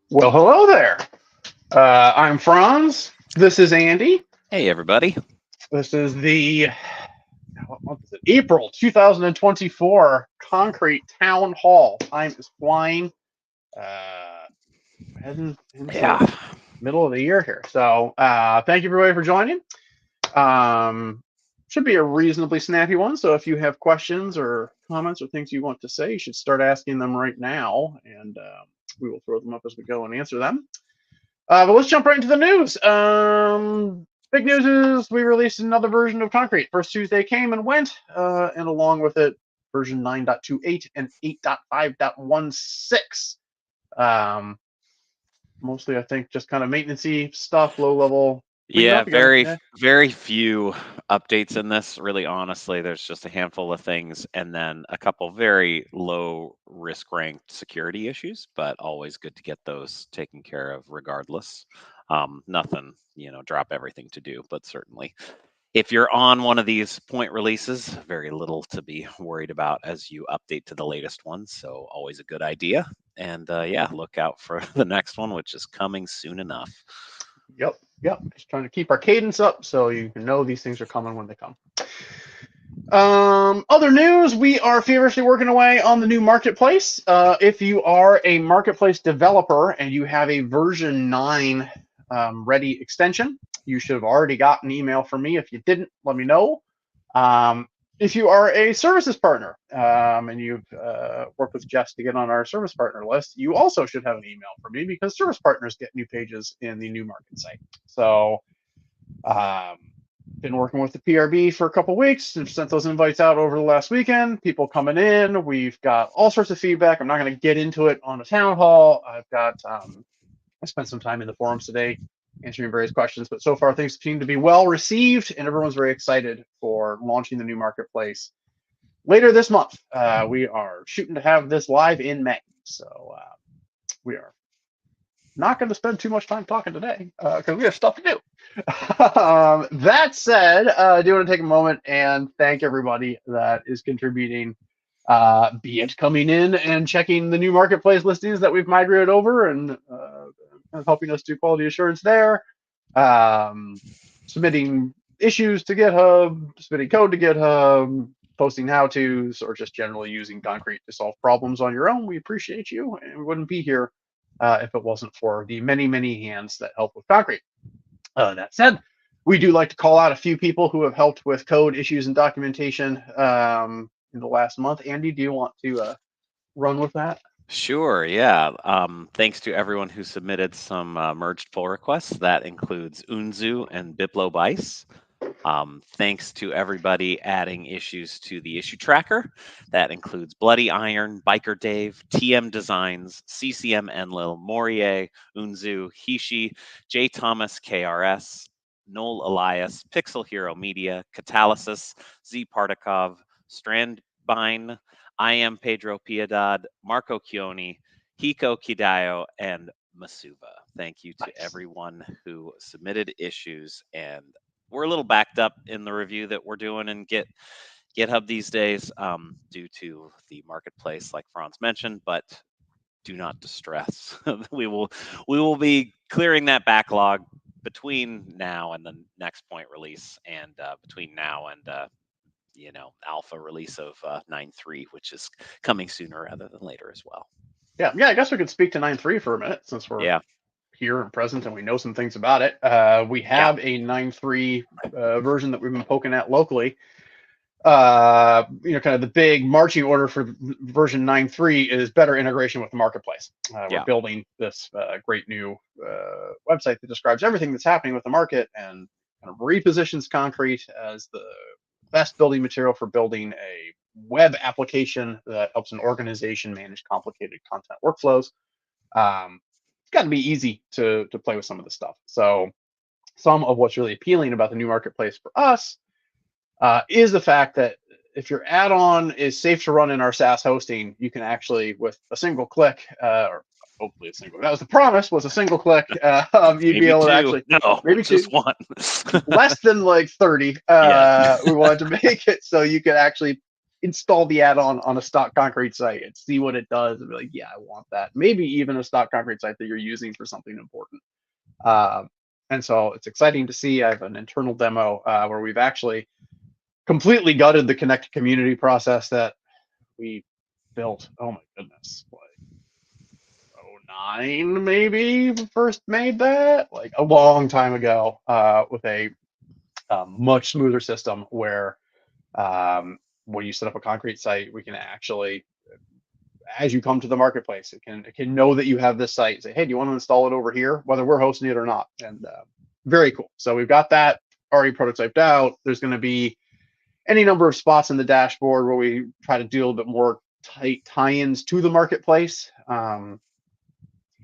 Well, hello there. I'm Franz. This is Andy. Hey, everybody. This is the April 2024 Concrete Town Hall. Time is flying. Heading into the middle of the year here. So thank you, everybody, for joining. Should be a reasonably snappy one. So if you have questions or comments or things you want to say, you should start asking them right now, and we will throw them up as we go and answer them. But let's jump right into the news. Big news is we released another version of Concrete. First Tuesday came and went, and along with it, version 9.28 and 8.5.16. Mostly, I think, just kind of maintenance-y stuff, low-level. Yeah, very few updates in this. Really, honestly, there's just a handful of things, and then a couple very low risk ranked security issues, but always good to get those taken care of regardless. Nothing, drop everything to do, but certainly if you're on one of these point releases, very little to be worried about as you update to the latest one. So always a good idea. And yeah, look out for the next one, which is coming soon enough. Yep. Just trying to keep our cadence up so you can know these things are coming when they come. Other news, we are feverishly working away on the new marketplace. If you are a marketplace developer and you have a version 9 ready extension, you should have already got an email from me. If you didn't, let me know. If you are a services partner and you've worked with Jess to get on our service partner list, you also should have an email from me because service partners get new pages in the new market site. So been working with the PRB for a couple weeks. I've sent those invites out over the last weekend. People coming in. We've got all sorts of feedback. I'm not going to get into it on the town hall. I spent some time in the forums today answering various questions, but so far things seem to be well received and everyone's very excited for launching the new marketplace later this month. We are shooting to have this live in May, so we are not going to spend too much time talking today because we have stuff to do. That said, I do want to take a moment and thank everybody that is contributing, be it coming in and checking the new marketplace listings that we've migrated over and helping us do quality assurance there, submitting issues to GitHub, submitting code to GitHub, posting how-tos, or just generally using Concrete to solve problems on your own. We appreciate you, and we wouldn't be here if it wasn't for the many, many hands that help with Concrete. That said, we do like to call out a few people who have helped with code issues and documentation in the last month. Andy, do you want to run with that? Sure, yeah. Thanks to everyone who submitted some merged pull requests. That includes ounziw and biplobice. Thanks to everybody adding issues to the issue tracker. That includes BloodyIron, bikerdave, TMDesigns, ccmEnlil, moriaiy, ounziw, hissy, jthomas-krs, KnollElias, PixelHeroMedia, katalysis, zpartakov, strandbein, iampedropiedade, marcokuoni, hekokidaiou, and Mesuva. Thank you to everyone who submitted issues, and we're a little backed up in the review that we're doing in GitHub these days due to the marketplace, like Franz mentioned, but do not distress. we will be clearing that backlog between now and the next point release, and between now and alpha release of 9.3, which is coming sooner rather than later as well. Yeah, I guess we could speak to 9.3 for a minute since we're here and present and we know some things about it. We have a 9.3 version that we've been poking at locally. Kind of the big marching order for version 9.3 is better integration with the marketplace. We're building this great new website that describes everything that's happening with the market and kind of repositions Concrete as the best building material for building a web application that helps an organization manage complicated content workflows. It's got to be easy to play with some of the stuff. So some of what's really appealing about the new marketplace for us is the fact that if your add-on is safe to run in our SaaS hosting, you can actually, with a single click, or hopefully a single, that was the promise, was a single click, you'd be able to actually, maybe just one, less than like 30. We wanted to make it so you could actually install the add-on on a stock concrete site and see what it does and be like, yeah, I want that. Maybe even a stock concrete site that you're using for something important. And so it's exciting to see. I have an internal demo where we've actually completely gutted the connected community process that we built. Oh my goodness, like 09 maybe first made that, like a long time ago, with a much smoother system where when you set up a concrete site, we can actually, as you come to the marketplace, it can know that you have this site. Say, hey, do you want to install it over here, whether we're hosting it or not? And very cool. So we've got that already prototyped out. There's going to be any number of spots in the dashboard where we try to do a little bit more tight tie-ins to the marketplace. If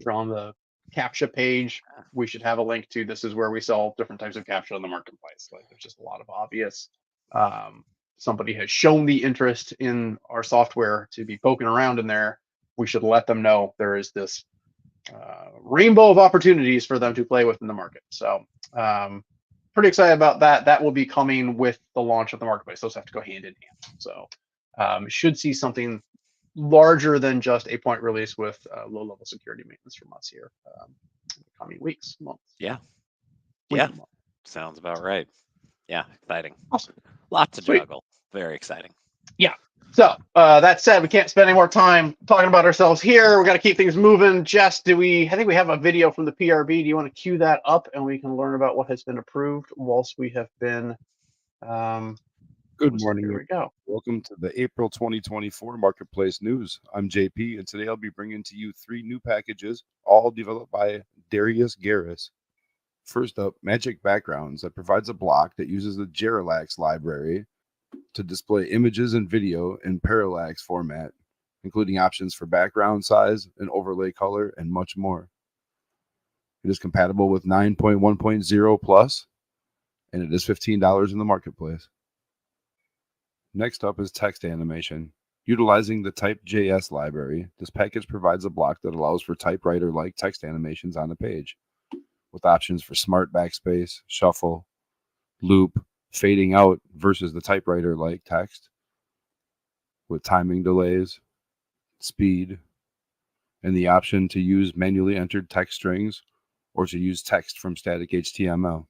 you're on the CAPTCHA page, we should have a link to this is where we sell different types of CAPTCHA on the marketplace. Like there's just a lot of obvious. Somebody has shown the interest in our software to be poking around in there. We should let them know there is this rainbow of opportunities for them to play with in the market. So pretty excited about that. That will be coming with the launch of the marketplace. Those have to go hand in hand. So should see something larger than just a point release with low-level security maintenance from us here in the coming weeks, months. Yeah. Yeah. Sounds about right. Yeah. Exciting. Awesome. Lots to juggle. Very exciting. Yeah. So that said, we can't spend any more time talking about ourselves here. We got to keep things moving. Jess, I think we have a video from the PRB. Do you want to cue that up and we can learn about what has been approved whilst we have been Good morning. Here we go. Welcome to the April 2024 Marketplace News. I'm JP, and today I'll be bringing to you 3 new packages, all developed by Darius Garris. First up, Magic Backgrounds, that provides a block that uses the Gerallax library to display images and video in parallax format, including options for background size and overlay color and much more. It is compatible with 9.1.0 plus, and it is $15 in the marketplace. Next up is text animation. Utilizing the Type.js library, this package provides a block that allows for typewriter-like text animations on a page, with options for smart backspace, shuffle, loop, fading out versus the typewriter-like text, with timing delays, speed, and the option to use manually entered text strings or to use text from static HTML.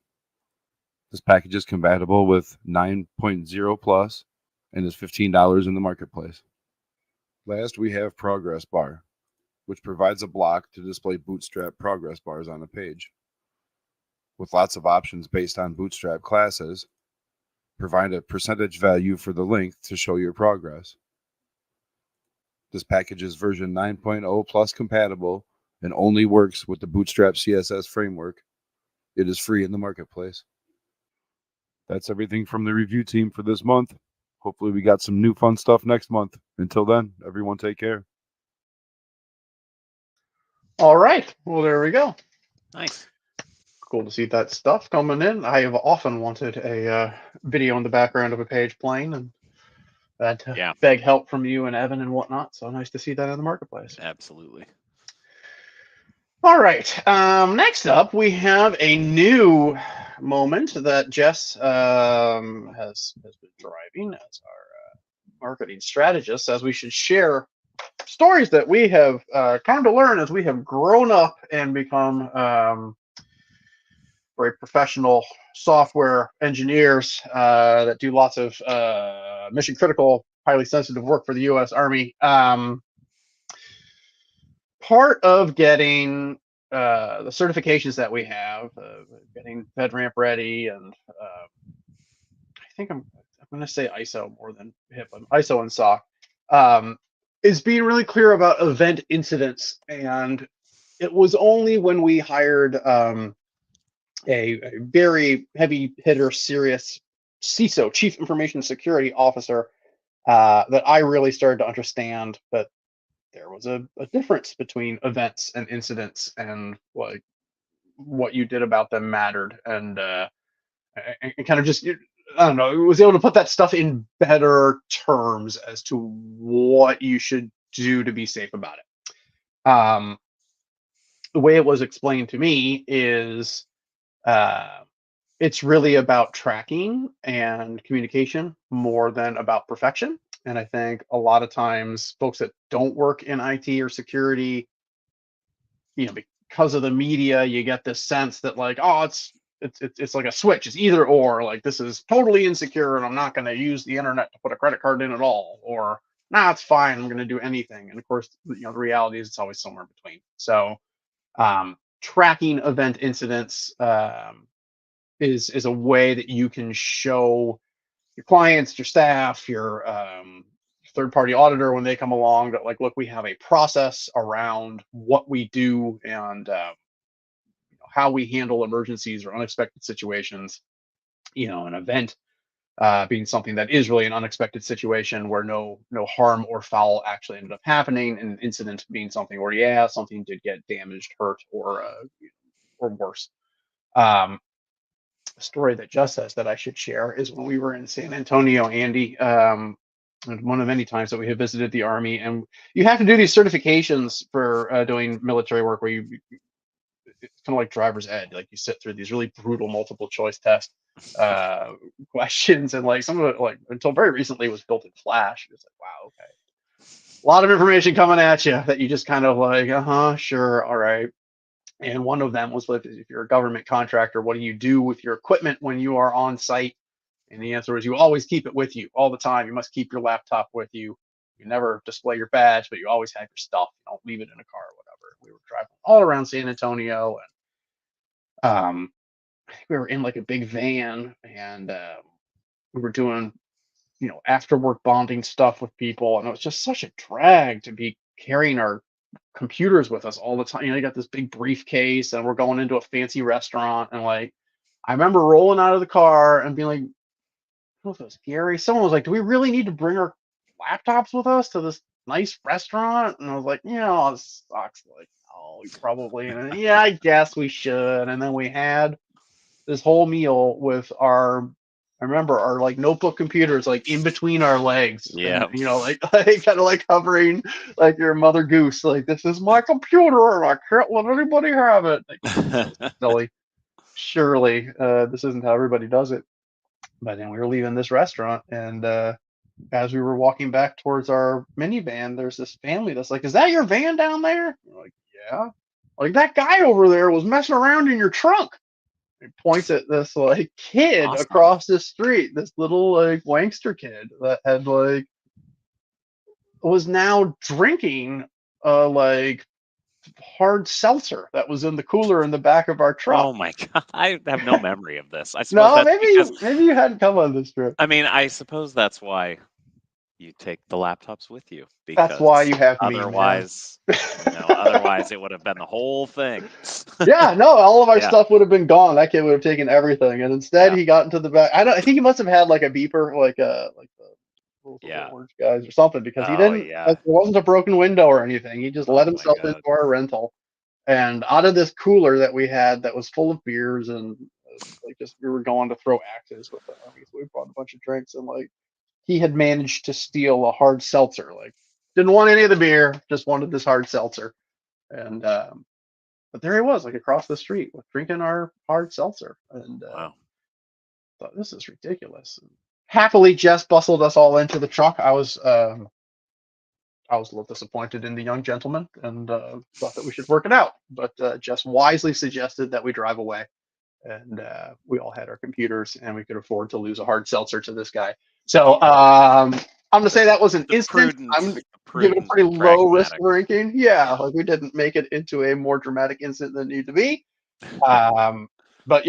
This package is compatible with 9.0 plus and is $15 in the marketplace. Last, we have Progress Bar, which provides a block to display Bootstrap progress bars on a page. With lots of options based on Bootstrap classes, provide a percentage value for the length to show your progress. This package is version 9.0 plus compatible and only works with the Bootstrap CSS framework. It is free in the marketplace. That's everything from the review team for this month. Hopefully we got some new fun stuff next month. Until then, everyone take care. All right. Well, there we go. Nice. Cool to see that stuff coming in. I have often wanted a video in the background of a page playing, and had to beg help from you and Evan and whatnot. So nice to see that in the marketplace. Absolutely. All right. Next up, we have a new moment that Jess has been driving as our marketing strategist, as we should share stories that we have come to learn as we have grown up and become very professional software engineers that do lots of mission critical, highly sensitive work for the U.S. Army. Part of getting the certifications that we have, getting FedRAMP ready, and I think I'm going to say ISO more than HIPAA, ISO and SOC, is being really clear about event incidents. And it was only when we hired a very heavy hitter, serious CISO, Chief Information Security Officer, that I really started to understand that there was a difference between events and incidents, and what you did about them mattered, and kind of just, I don't know, was able to put that stuff in better terms as to what you should do to be safe about it. The way it was explained to me is it's really about tracking and communication more than about perfection. And I think a lot of times folks that don't work in IT or security, because of the media, you get this sense that like, oh, it's like a switch. It's either or. Like, this is totally insecure, and I'm not going to use the internet to put a credit card in at all. Or, nah, it's fine. I'm going to do anything. And of course, the reality is it's always somewhere in between. So, tracking event incidents is a way that you can show your clients, your staff, your third-party auditor when they come along that, like, look, we have a process around what we do and how we handle emergencies or unexpected situations. An event being something that is really an unexpected situation where no harm or foul actually ended up happening, and an incident being something where, yeah, something did get damaged, hurt, or worse. A story that just says that I should share is when we were in San Antonio, Andy, one of many times that we have visited the Army, and you have to do these certifications for doing military work where it's kind of like driver's ed. Like, you sit through these really brutal multiple choice test questions, and like some of it, like until very recently, was built in Flash. It's like, wow, okay, a lot of information coming at you that you just kind of like, sure, all right. And one of them was, if you're a government contractor, what do you do with your equipment when you are on site? And the answer is, you always keep it with you all the time. You must keep your laptop with you. You never display your badge, but you always have your stuff. You don't leave it in a car or whatever. We were driving all around San Antonio, and I think we were in like a big van, and we were doing, after work bonding stuff with people, and it was just such a drag to be carrying our computers with us all the time. You got this big briefcase, and we're going into a fancy restaurant, and like, I remember rolling out of the car and being like, I don't know if it was Gary, someone was like, do we really need to bring our laptops with us to this nice restaurant? And I was like, this sucks. Like, oh, we probably, yeah, I guess we should. And then we had this whole meal with I remember our like notebook computers like in between our legs. Yeah. And, like kind of like hovering like your mother goose. Like, this is my computer, and I can't let anybody have it. Like, silly. Surely this isn't how everybody does it. But then we were leaving this restaurant, and as we were walking back towards our minivan, there's this family that's like, is that your van down there? We're like, yeah. Like, that guy over there was messing around in your trunk. He points at this like kid Awesome. across the street, this little like wankster kid that had like was now drinking like hard seltzer that was in the cooler in the back of our truck. Oh my God, I have no memory of this. I suppose No, that's maybe you hadn't come on this trip. I mean, I suppose that's why you take the laptops with you. Because that's why you have me. Otherwise, otherwise it would have been the whole thing. Yeah, no, all of our stuff would have been gone. That kid would have taken everything, and instead he got into the back. I think he must have had like a beeper, like the orange guys or something, because he didn't. Like, there wasn't a broken window or anything. He just let himself into our rental, and out of this cooler that we had that was full of beers, and like just we were going to throw axes with the Army, so we brought a bunch of drinks, and like he had managed to steal a hard seltzer. Like, didn't want any of the beer, just wanted this hard seltzer, and but there he was, like across the street, with drinking our hard seltzer, and wow. thought, this is ridiculous. And happily, Jess bustled us all into the truck. I was a little disappointed in the young gentleman, and thought that we should work it out. But Jess wisely suggested that we drive away, and we all had our computers, and we could afford to lose a hard seltzer to this guy. So I'm gonna say that was an instant. I'm giving a pretty low risk ranking. Yeah, like we didn't make it into a more dramatic incident than it needed to be. But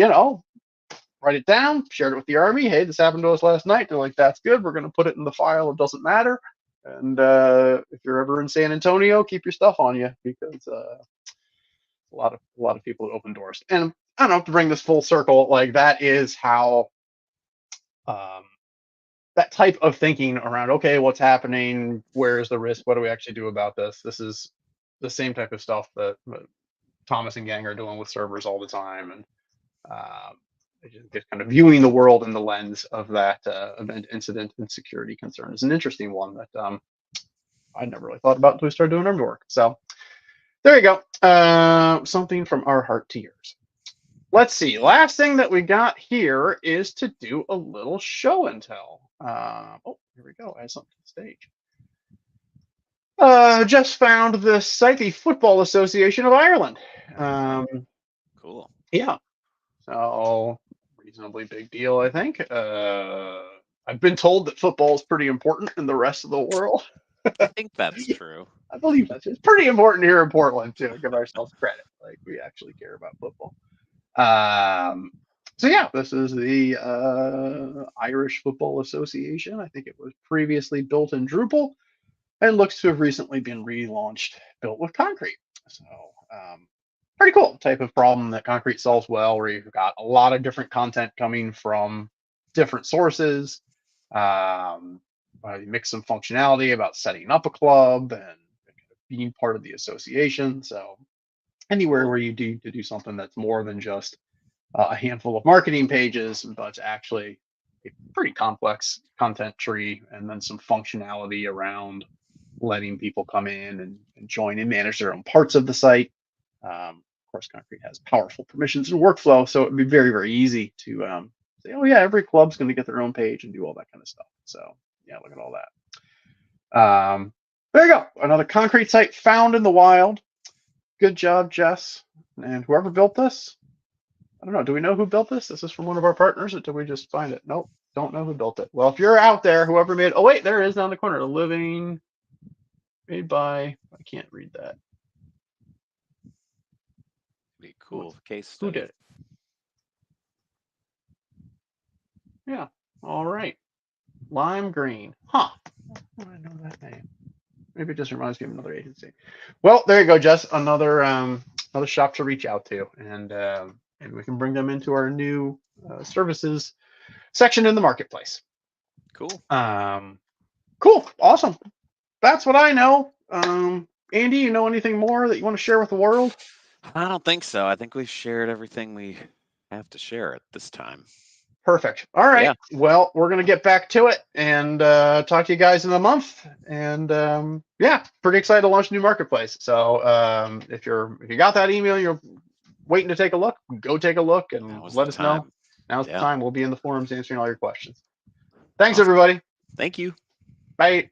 write it down, shared it with the Army. Hey, this happened to us last night. They're like, that's good. We're gonna put it in the file. It doesn't matter. And if you're ever in San Antonio, keep your stuff on you, because a lot of people at Open Doors. And I don't know, to bring this full circle, like that is how that type of thinking around, okay, what's happening? Where is the risk? What do we actually do about this? This is the same type of stuff that Thomas and gang are doing with servers all the time, and just kind of viewing the world in the lens of that event, incident, and security concern is an interesting one that I never really thought about until we started doing Army work. So there you go. Something from our heart to yours. Let's see. Last thing that we got here is to do a little show and tell. Oh, here we go. rise something to the stage. Just found the site, the Football Association of Ireland. Cool. Yeah. So reasonably big deal, I think. I've been told that football is pretty important in the rest of the world. I think that's true. I believe that's it's pretty important here in Portland too. Give ourselves credit, like we actually care about football. So yeah, this is the Irish Football Association. I think it was previously built in Drupal and looks to have recently been relaunched, built with Concrete. So pretty cool type of problem that Concrete solves well, where you've got a lot of different content coming from different sources. You mix some functionality about setting up a club and being part of the association. So anywhere where you need to do something that's more than just a handful of marketing pages, but actually a pretty complex content tree, and then some functionality around letting people come in and join and manage their own parts of the site. Of course, Concrete has powerful permissions and workflow, so it would be very, very easy to say, oh yeah, every club's going to get their own page and do all that kind of stuff. So yeah, look at all that. There you go. Another Concrete site found in the wild. Good job, Jess. And whoever built this, I don't know. Do we know who built this? This is from one of our partners, or did we just find it? Nope. Don't know who built it. Well, if you're out there, whoever made, oh wait, there it is down the corner. Living, made by, I can't read that. Be cool case Who study. did it? Yeah. All right. Lime green. Huh. I know that name. Maybe it just reminds me of another agency. Well, there you go, Jess. Another another shop to reach out to, and we can bring them into our new services section in the marketplace. Cool. Cool. Awesome. That's what I know. Andy, you know anything more that you want to share with the world? I don't think so. I think we've shared everything we have to share at this time. Perfect. All right. Yeah. Well, we're going to get back to it and talk to you guys in a month. And yeah, pretty excited to launch a new marketplace. So if you got that email, you're waiting to take a look, go take a look and let us know. Now's the time. We'll be in the forums answering all your questions. Thanks, everybody. Thank you. Bye.